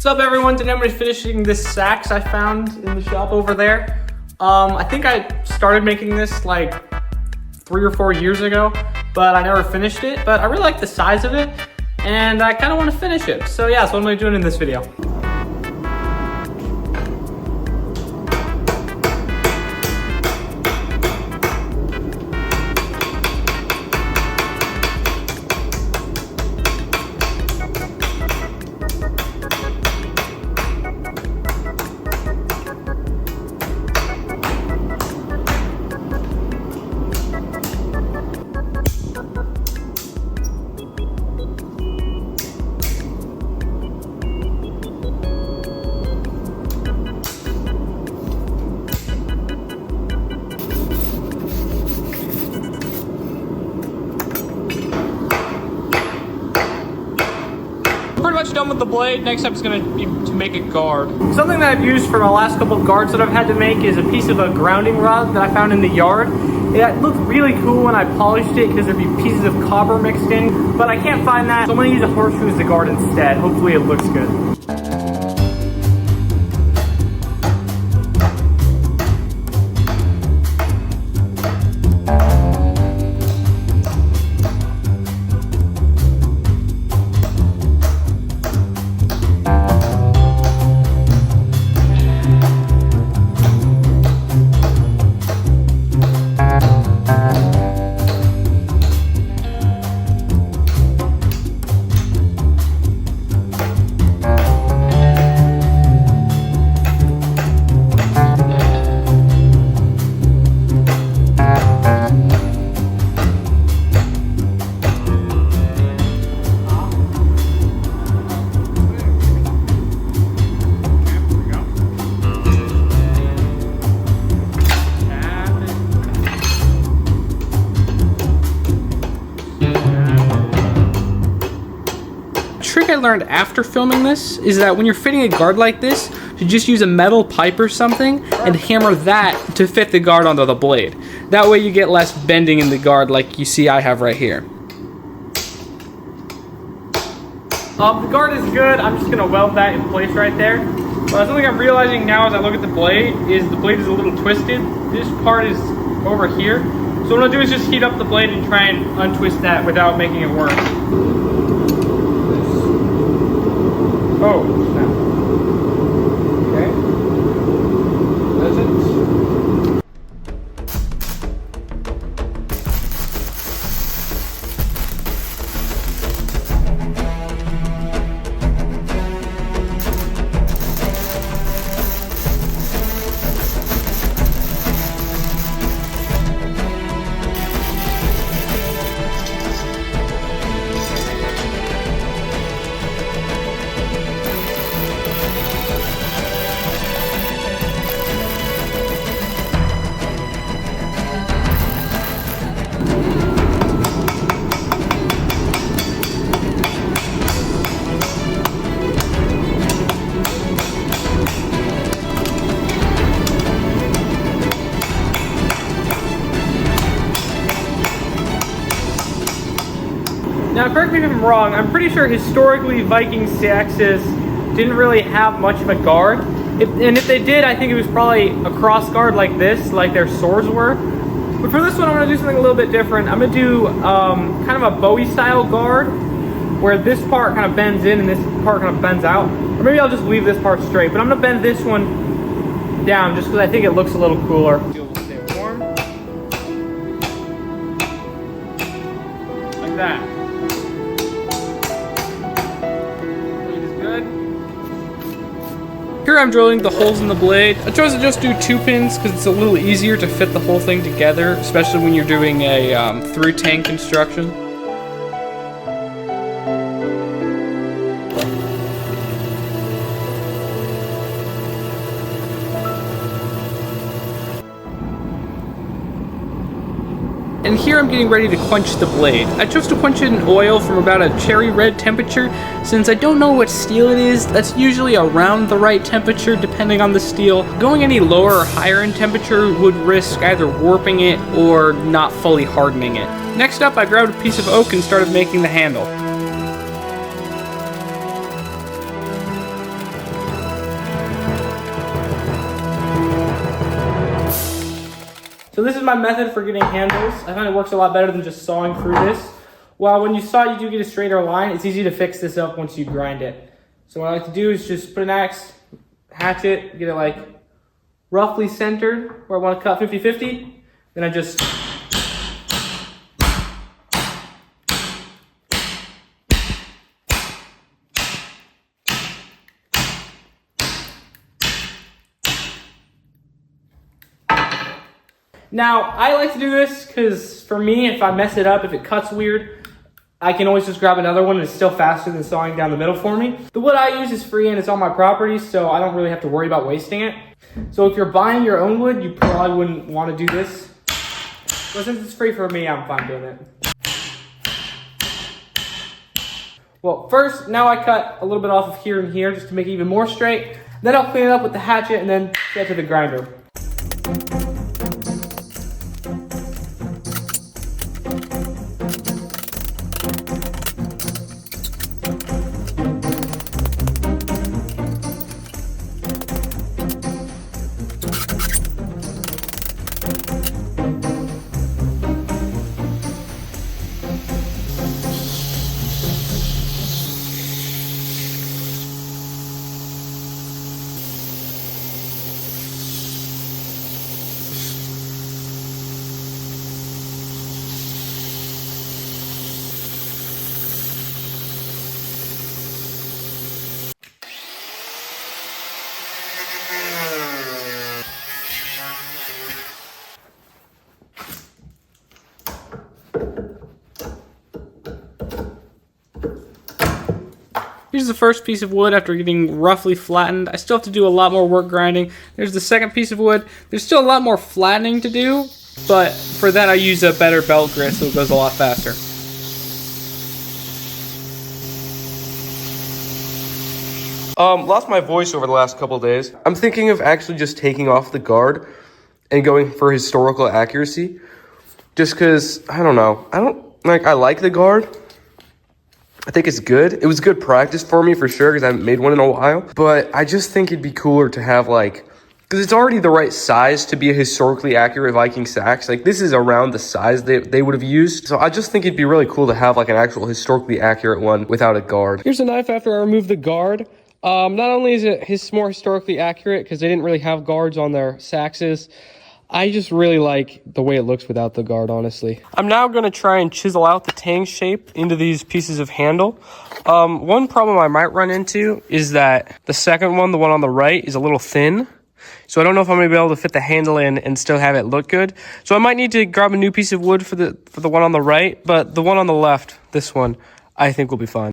What's up, everyone? Today I'm going to be finishing this Seax I found in the shop over there. I think I started making this like 3 or 4 years ago, but I never finished it. But I really like the size of it, and I kind of want to finish it. So yeah, that's what I'm going to be doing in this video. Pretty much done with the blade. Next step is going to be to make a guard. Something that I've used for my last couple of guards that I've had to make is a piece of a grounding rod that I found in the yard. It looked really cool when I polished it because there'd be pieces of copper mixed in, but I can't find that, so I'm going to use a horseshoe as the guard instead. Hopefully it looks good. Trick I learned after filming this is that when you're fitting a guard like this, you just use a metal pipe or something and hammer that to fit the guard onto the blade. That way you get less bending in the guard like you see I have right here. The guard is good. I'm just gonna weld that in place right there. But something I'm realizing now as I look at the blade is a little twisted. This part is over here. So what I'll do is just heat up the blade and try and untwist that without making it work. Oh, snap. Okay. That's it. Now, correct me if I'm wrong, I'm pretty sure historically Viking Seaxes didn't really have much of a guard. If they did, I think it was probably a cross guard like this, like their swords were. But for this one, I'm going to do something a little bit different. I'm going to do kind of a Bowie style guard, where this part kind of bends in and this part kind of bends out. Or maybe I'll just leave this part straight, but I'm going to bend this one down just because I think it looks a little cooler. Stay warm. Like that. Here I'm drilling the holes in the blade. I chose to just do 2 pins because it's a little easier to fit the whole thing together, especially when you're doing a through tank construction. And here I'm getting ready to quench the blade. I chose to quench it in oil from about a cherry red temperature. Since I don't know what steel it is, that's usually around the right temperature depending on the steel. Going any lower or higher in temperature would risk either warping it or not fully hardening it. Next up, I grabbed a piece of oak and started making the handle. So this is my method for getting handles. I find it works a lot better than just sawing through this. While when you saw it, you do get a straighter line, it's easy to fix this up once you grind it. So what I like to do is just put an axe, hatchet, get it like roughly centered where I want to cut 50-50. Then I just Now, I like to do this because for me, if I mess it up, if it cuts weird, I can always just grab another one and it's still faster than sawing down the middle for me. The wood I use is free and it's on my property, so I don't really have to worry about wasting it. So if you're buying your own wood, you probably wouldn't want to do this. But since it's free for me, I'm fine doing it. Well, first, now I cut a little bit off of here and here just to make it even more straight. Then I'll clean it up with the hatchet and then get to the grinder. Here's the first piece of wood after getting roughly flattened. I still have to do a lot more work grinding. There's the second piece of wood. There's still a lot more flattening to do, but for that I use a better belt grit so it goes a lot faster. Lost my voice over the last couple of days. I'm thinking of actually just taking off the guard and going for historical accuracy. Just because, I don't know. I like the guard. I think it's good. It was good practice for me for sure because I haven't made one in a while. But I just think it'd be cooler to have because it's already the right size to be a historically accurate Viking Seax. This is around the size they would have used. So I just think it'd be really cool to have an actual historically accurate one without a guard. Here's a knife after I removed the guard. Not only is it more historically accurate because they didn't really have guards on their Saxes, I just really like the way it looks without the guard, honestly. I'm now going to try and chisel out the tang shape into these pieces of handle. One problem I might run into is that the second one, the one on the right, is a little thin. So I don't know if I'm going to be able to fit the handle in and still have it look good. So I might need to grab a new piece of wood for the one on the right, but the one on the left, this one, I think will be fine.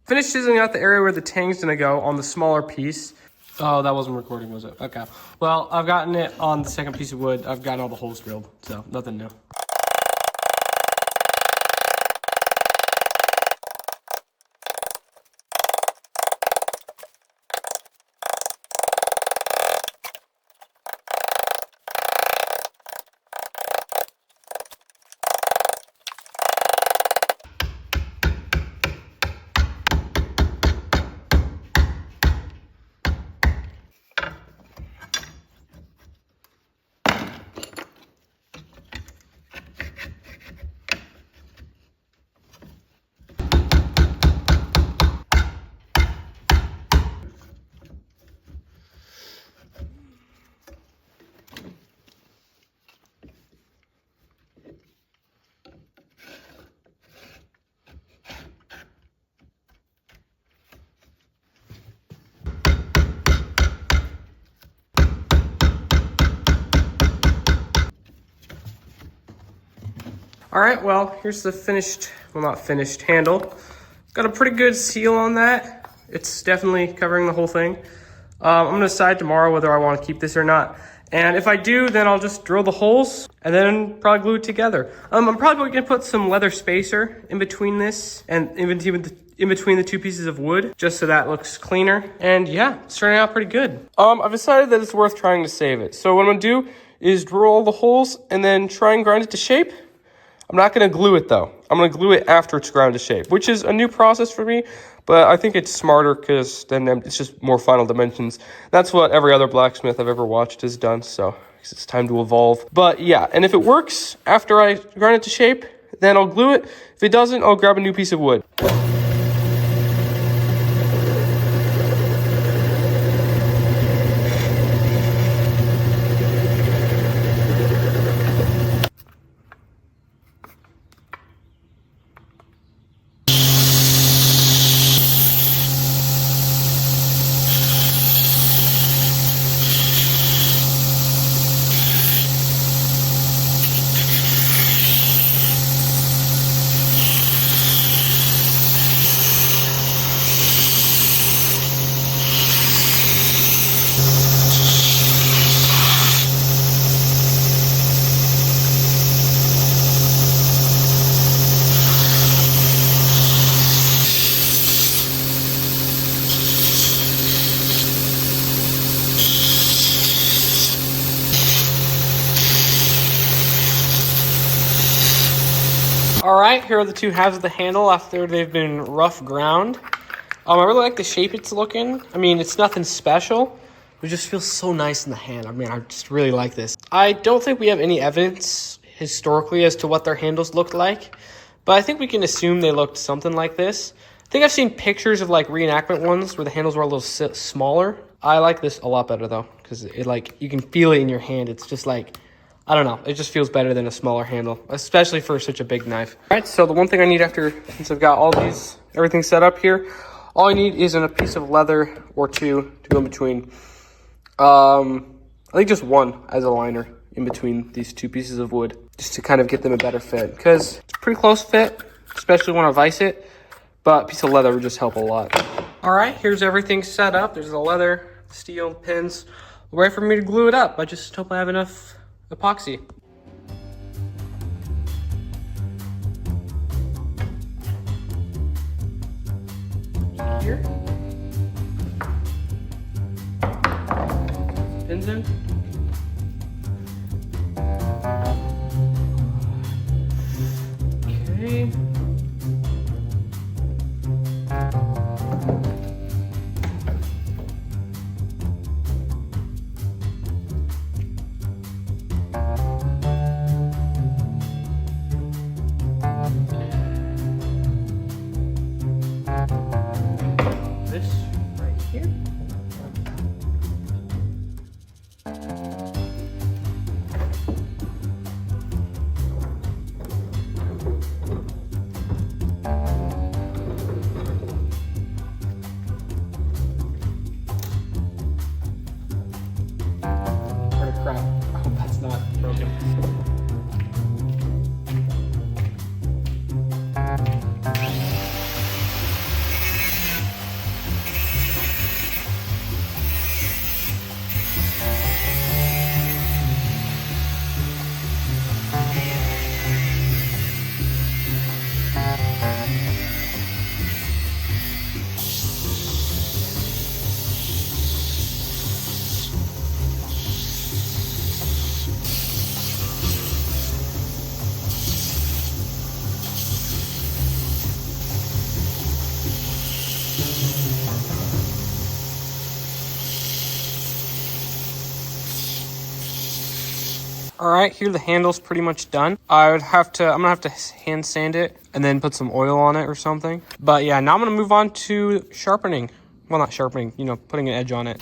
Finished chiseling out the area where the tang's gonna go on the smaller piece. Oh, that wasn't recording, was it? Okay. Well, I've gotten it on the second piece of wood. I've gotten all the holes drilled, so nothing new. All right, well, here's the finished, well, not finished handle. Got a pretty good seal on that. It's definitely covering the whole thing. I'm gonna decide tomorrow whether I wanna keep this or not. And if I do, then I'll just drill the holes and then probably glue it together. I'm probably gonna put some leather spacer in between this and in between the two pieces of wood, just so that looks cleaner. And yeah, it's turning out pretty good. I've decided that it's worth trying to save it. So what I'm gonna do is drill all the holes and then try and grind it to shape. I'm not gonna glue it though. I'm gonna glue it after it's ground to shape, which is a new process for me, but I think it's smarter because then it's just more final dimensions. That's what every other blacksmith I've ever watched has done, so it's time to evolve. But yeah, and if it works after I grind it to shape, then I'll glue it. If it doesn't, I'll grab a new piece of wood. All right, here are the two halves of the handle after they've been rough ground. I really like the shape it's looking. I mean, it's nothing special. It just feels so nice in the hand. I mean, I just really like this. I don't think we have any evidence historically as to what their handles looked like, but I think we can assume they looked something like this. I think I've seen pictures of like reenactment ones where the handles were a little smaller. I like this a lot better though, because it like, you can feel it in your hand. It's just like, I don't know, it just feels better than a smaller handle, especially for such a big knife. All right, so the one thing I need after, since I've got everything set up here, all I need is a piece of leather or two to go in between. I think just one as a liner in between these two pieces of wood, just to kind of get them a better fit, because it's a pretty close fit, especially when I vise it, but a piece of leather would just help a lot. All right, here's everything set up. There's the leather, steel, pins, ready for me to glue it up. I just hope I have enough epoxy. Here. Pins in. Okay. This right here. Crap. I hope that's not broken. All right, here the handle's pretty much done. I'm gonna have to hand sand it and then put some oil on it or something. But yeah, now I'm gonna move on to sharpening. Well, not sharpening, putting an edge on it.